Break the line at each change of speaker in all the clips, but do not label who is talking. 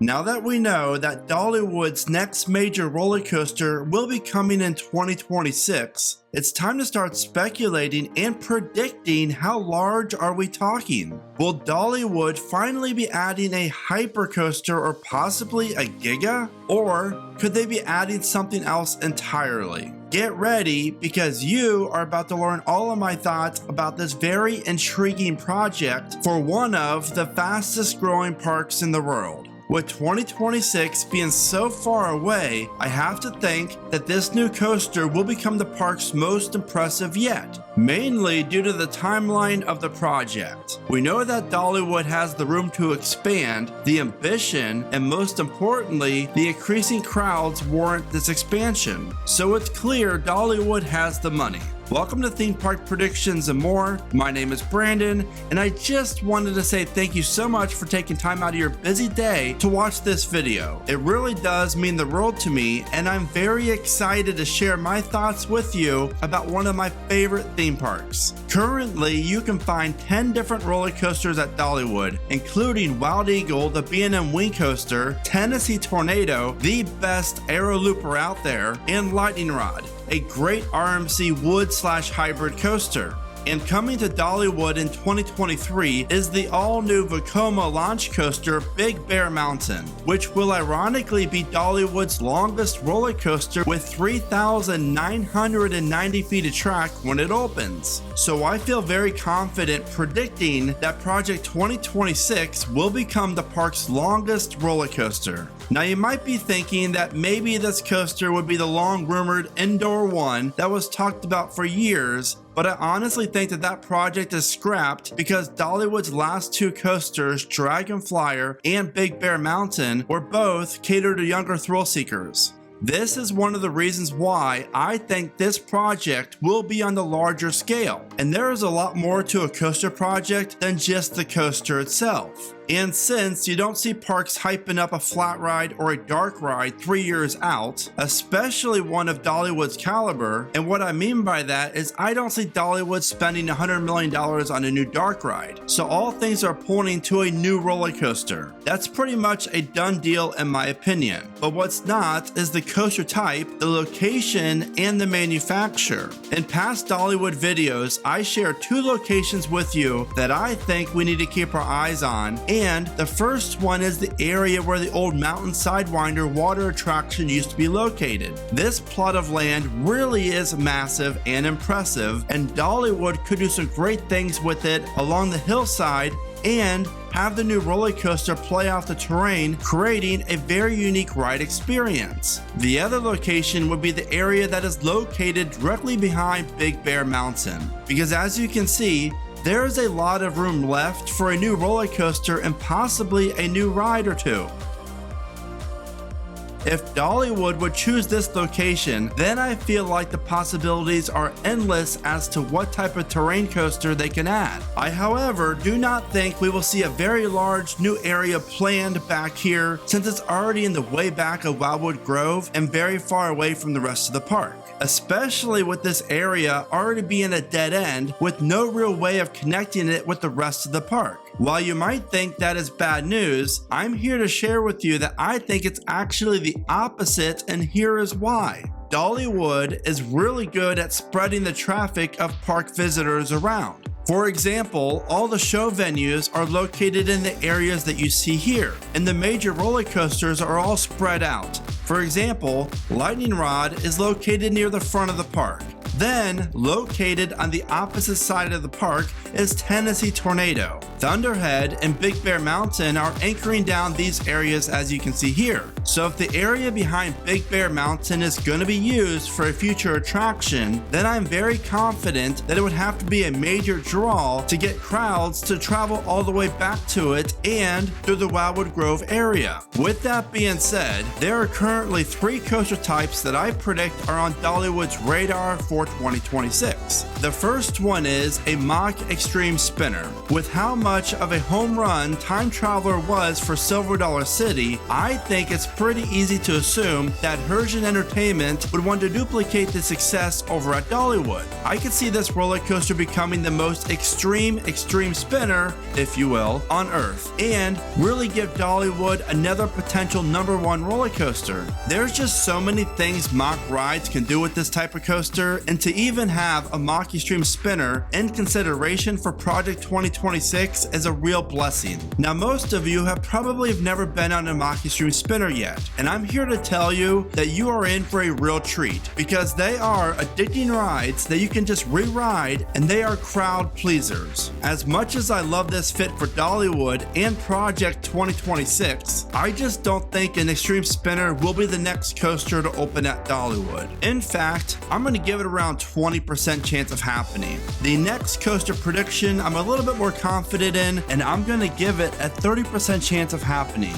Now that we know that Dollywood's next major roller coaster will be coming in 2026, it's time to start speculating and predicting how large are we talking. Will Dollywood finally be adding a hypercoaster or possibly a giga? Or could they be adding something else entirely? Get ready because you are about to learn all of my thoughts about this very intriguing project for one of the fastest growing parks in the world. With 2026 being so far away, I have to think that this new coaster will become the park's most impressive yet, mainly due to the timeline of the project. We know that Dollywood has the room to expand, the ambition, and most importantly, the increasing crowds warrant this expansion. So it's clear Dollywood has the money. Welcome to Theme Park Predictions and More. My name is Brandon, and I just wanted to say thank you so much for taking time out of your busy day to watch this video. It really does mean the world to me, and I'm very excited to share my thoughts with you about one of my favorite theme parks. Currently, you can find 10 different roller coasters at Dollywood, including Wild Eagle, the B&M Wing Coaster, Tennessee Tornado, the best aero looper out there, and Lightning Rod, a great RMC wood/hybrid coaster. And coming to Dollywood in 2023 is the all-new Vekoma launch coaster Big Bear Mountain, which will ironically be Dollywood's longest roller coaster with 3,990 feet of track when it opens. So I feel very confident predicting that Project 2026 will become the park's longest roller coaster. Now you might be thinking that maybe this coaster would be the long-rumored indoor one that was talked about for years, but I honestly think that that project is scrapped because Dollywood's last two coasters, Dragon Flyer and Big Bear Mountain, were both catered to younger thrill seekers. This is one of the reasons why I think this project will be on the larger scale. And there is a lot more to a coaster project than just the coaster itself. And since you don't see parks hyping up a flat ride or a dark ride 3 years out, especially one of Dollywood's caliber, and what I mean by that is I don't see Dollywood spending $100 million on a new dark ride. So all things are pointing to a new roller coaster. That's pretty much a done deal in my opinion. But what's not is the coaster type, the location, and the manufacturer. In past Dollywood videos, I share 2 locations with you that I think we need to keep our eyes on. And the first one is the area where the old Mountain Sidewinder water attraction used to be located. This plot of land really is massive and impressive, and Dollywood could do some great things with it along the hillside and have the new roller coaster play off the terrain, creating a very unique ride experience. The other location would be the area that is located directly behind Big Bear Mountain, because as you can see, there is a lot of room left for a new roller coaster and possibly a new ride or two. If Dollywood would choose this location, then I feel like the possibilities are endless as to what type of terrain coaster they can add. I, however, do not think we will see a very large new area planned back here since it's already in the way back of Wildwood Grove and very far away from the rest of the park. Especially with this area already being a dead end with no real way of connecting it with the rest of the park. While you might think that is bad news, I'm here to share with you that I think it's actually the opposite, and here is why. Dollywood is really good at spreading the traffic of park visitors around. For example, all the show venues are located in the areas that you see here, and the major roller coasters are all spread out. For example, Lightning Rod is located near the front of the park. Then, located on the opposite side of the park is Tennessee Tornado. Thunderhead and Big Bear Mountain are anchoring down these areas as you can see here. So if the area behind Big Bear Mountain is going to be used for a future attraction, then I'm very confident that it would have to be a major draw to get crowds to travel all the way back to it and through the Wildwood Grove area. With that being said, there are currently 3 coaster types that I predict are on Dollywood's radar for 2026. The first one is a mock extreme spinner. With how much of a home run Time Traveler was for Silver Dollar City, I think it's pretty easy to assume that Herschend Entertainment would want to duplicate the success over at Dollywood. I could see this roller coaster becoming the most extreme spinner, if you will, on Earth, and really give Dollywood another potential #1 roller coaster. There's just so many things mock rides can do with this type of coaster, and to even have a mock extreme spinner in consideration for Project 2026 is a real blessing. Now, most of you have probably never been on a mock extreme spinner yet, and I'm here to tell you that you are in for a real treat, because they are addicting rides that you can just re-ride, and they are crowd pleasers. As much as I love this fit for Dollywood and Project 2026, I just don't think an extreme spinner will be the next coaster to open at Dollywood. In fact, I'm going to give it around 20% chance of happening. The next coaster prediction I'm a little bit more confident in, and I'm going to give it a 30% chance of happening.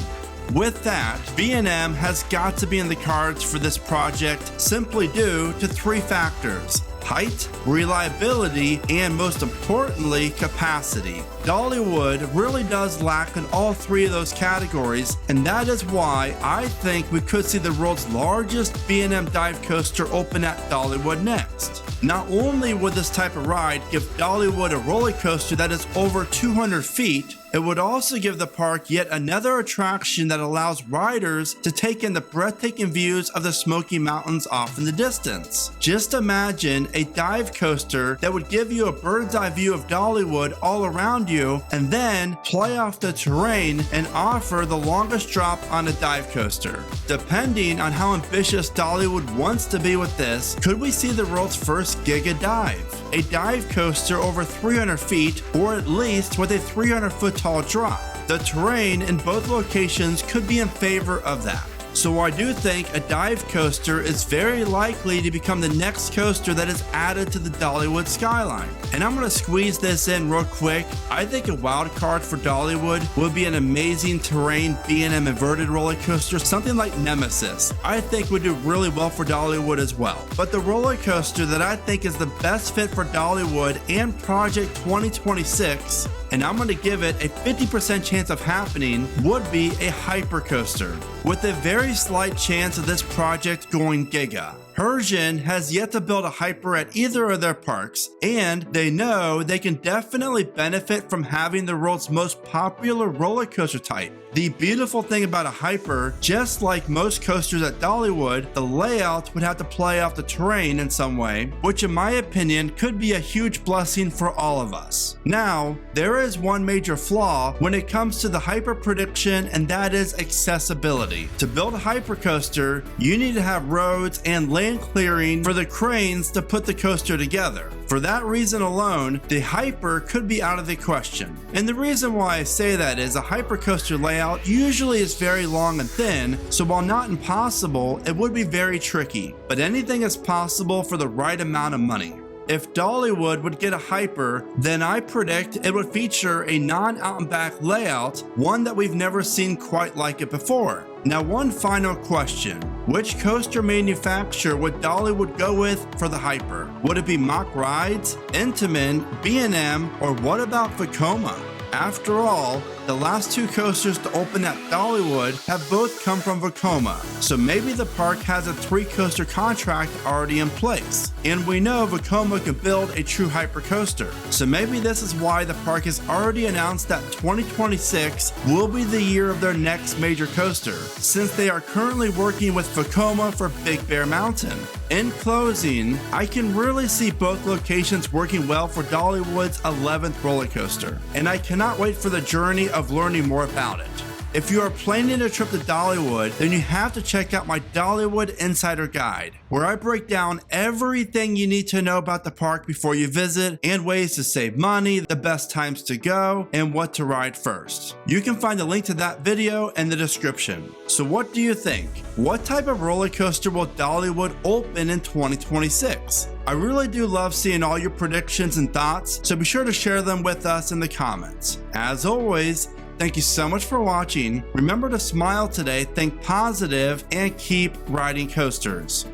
With that, B&M has got to be in the cards for this project simply due to 3 factors: height, reliability, and most importantly, capacity. Dollywood really does lack in all 3 of those categories, and that is why I think we could see the world's largest B&M dive coaster open at Dollywood next. Not only would this type of ride give Dollywood a roller coaster that is over 200 feet, it would also give the park yet another attraction that allows riders to take in the breathtaking views of the Smoky Mountains off in the distance. Just imagine a dive coaster that would give you a bird's eye view of Dollywood all around you, and then play off the terrain and offer the longest drop on a dive coaster. Depending on how ambitious Dollywood wants to be with this, could we see the world's first Giga Dive? A dive coaster over 300 feet, or at least with a 300-foot tall drop. The terrain in both locations could be in favor of that. So I do think a dive coaster is very likely to become the next coaster that is added to the Dollywood skyline. And I'm going to squeeze this in real quick. I think a wild card for Dollywood would be an amazing terrain B&M inverted roller coaster, something like Nemesis. I think would do really well for Dollywood as well. But the roller coaster that I think is the best fit for Dollywood and Project 2026, and I'm going to give it a 50% chance of happening, would be a hypercoaster, with a very slight chance of this project going giga. Herschend has yet to build a hyper at either of their parks, and they know they can definitely benefit from having the world's most popular roller coaster type. The beautiful thing about a hyper, just like most coasters at Dollywood, the layout would have to play off the terrain in some way, which in my opinion could be a huge blessing for all of us. Now, there is one major flaw when it comes to the hyper prediction, and that is accessibility. To build a hypercoaster, you need to have roads and land clearing for the cranes to put the coaster together. For that reason alone, the hyper could be out of the question. And the reason why I say that is a hypercoaster layout usually is very long and thin, so while not impossible, it would be very tricky. But anything is possible for the right amount of money. If Dollywood would get a hyper, then I predict it would feature a non-out and back layout, one that we've never seen quite like it before. Now, one final question. Which coaster manufacturer would Dollywood go with for the hyper? Would it be Mock Rides, Intamin, B&M, or what about Vekoma? After all, the last 2 coasters to open at Dollywood have both come from Vekoma, so maybe the park has a 3-coaster contract already in place. And we know Vekoma can build a true hypercoaster, so maybe this is why the park has already announced that 2026 will be the year of their next major coaster, since they are currently working with Vekoma for Big Bear Mountain. In closing, I can really see both locations working well for Dollywood's 11th roller coaster, and I cannot wait for the journey of learning more about it. If you are planning a trip to Dollywood, then you have to check out my Dollywood Insider Guide, where I break down everything you need to know about the park before you visit, and ways to save money, the best times to go, and what to ride first. You can find the link to that video in the description. So what do you think? What type of roller coaster will Dollywood open in 2026? I really do love seeing all your predictions and thoughts, so be sure to share them with us in the comments. As always, thank you so much for watching. Remember to smile today, think positive, and keep riding coasters.